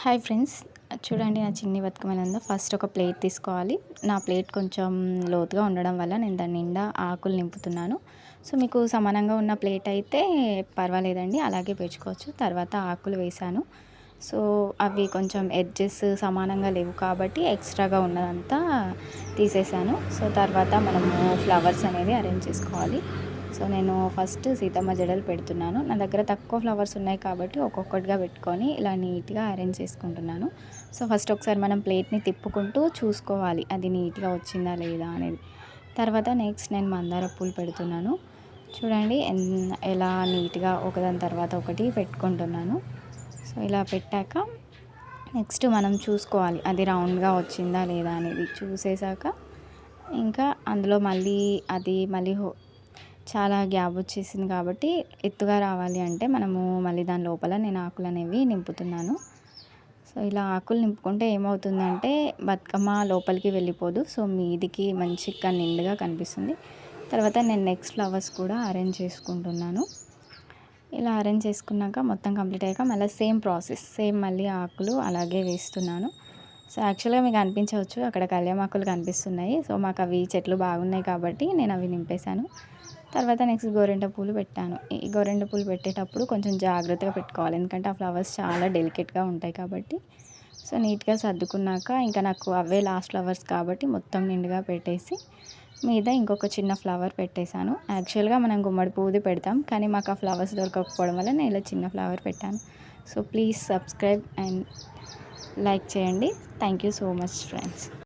Hi friends, చూడండి నా చిన్ని బతుకమ్మనందు ఫస్ట్ ఒక ప్లేట్ తీసుకోవాలి. నా ప్లేట్ కొంచెం లోతుగా ఉండడం వల్ల నేను దాని నిండా ఆకులు నింపుతున్నాను. సో మీకు సమానంగా ఉన్న ప్లేట్ అయితే పర్వాలేదండి, అలాగే పెంచుకోవచ్చు. తర్వాత ఆకులు వేసాను. సో అవి కొంచెం ఎడ్జెస్ సమానంగా లేవు కాబట్టి ఎక్స్ట్రాగా ఉన్నదంతా తీసేసాను. సో తర్వాత మనము ఫ్లవర్స్ అనేది అరేంజ్ చేసుకోవాలి. సో నేను ఫస్ట్ సీతమ్మ జడలు పెడుతున్నాను. నా దగ్గర తక్కువ ఫ్లవర్స్ ఉన్నాయి కాబట్టి ఒక్కొక్కటిగా పెట్టుకొని ఇలా నీట్గా అరేంజ్ చేసుకుంటున్నాను. సో ఫస్ట్ ఒకసారి మనం ప్లేట్ని తిప్పుకుంటూ చూసుకోవాలి అది నీట్గా వచ్చిందా లేదా అనేది. తర్వాత నెక్స్ట్ నేను మందార పూలు పెడుతున్నాను. చూడండి ఎలా నీట్గా ఒకదాని తర్వాత ఒకటి పెట్టుకుంటున్నాను. సో ఇలా పెట్టాక నెక్స్ట్ మనం చూసుకోవాలి అది రౌండ్గా వచ్చిందా లేదా అనేది. చూసేసాక ఇంకా అందులో మళ్ళీ చాలా గ్యాప్ వచ్చేసింది కాబట్టి ఎత్తుగా రావాలి అంటే మనము మళ్ళీ దాని లోపల నేను ఆకులు అనేవి నింపుతున్నాను. సో ఇలా ఆకులు నింపుకుంటే ఏమవుతుందంటే బతుకమ్మ లోపలికి వెళ్ళిపోదు. సో మీదికి మంచిగా నిండుగా కనిపిస్తుంది. తర్వాత నేను నెక్స్ట్ ఫ్లవర్స్ కూడా అరేంజ్ చేసుకుంటున్నాను. ఇలా అరేంజ్ చేసుకున్నాక మొత్తం కంప్లీట్ అయ్యాక మళ్ళీ సేమ్ ప్రాసెస్, సేమ్ మళ్ళీ ఆకులు అలాగే వేస్తున్నాను. సో యాక్చువల్గా మీకు అనిపించవచ్చు అక్కడ కళ్యామాకులు కనిపిస్తున్నాయి. సో మాకు అవి చెట్లు బాగున్నాయి కాబట్టి నేను అవి నింపేశాను. తర్వాత నెక్స్ట్ గోరింట పూలు పెట్టాను. ఈ గోరింట పూలు పెట్టేటప్పుడు కొంచెం జాగ్రత్తగా పెట్టుకోవాలి, ఎందుకంటే ఆ ఫ్లవర్స్ చాలా డెలికేట్గా ఉంటాయి కాబట్టి. సో నీట్గా సర్దుకున్నాక ఇంకా నాకు అవే లాస్ట్ ఫ్లవర్స్ కాబట్టి మొత్తం నిండుగా పెట్టేసి మీద ఇంకొక చిన్న ఫ్లవర్ పెట్టేశాను. యాక్చువల్గా మనం గుమ్మడి పువ్వుది పెడతాం, కానీ మాకు ఆ ఫ్లవర్స్ దొరకకపోవడం వల్ల నేను ఇలా చిన్న ఫ్లవర్ పెట్టాను. So please subscribe and like చేయండి. Thank you so much friends.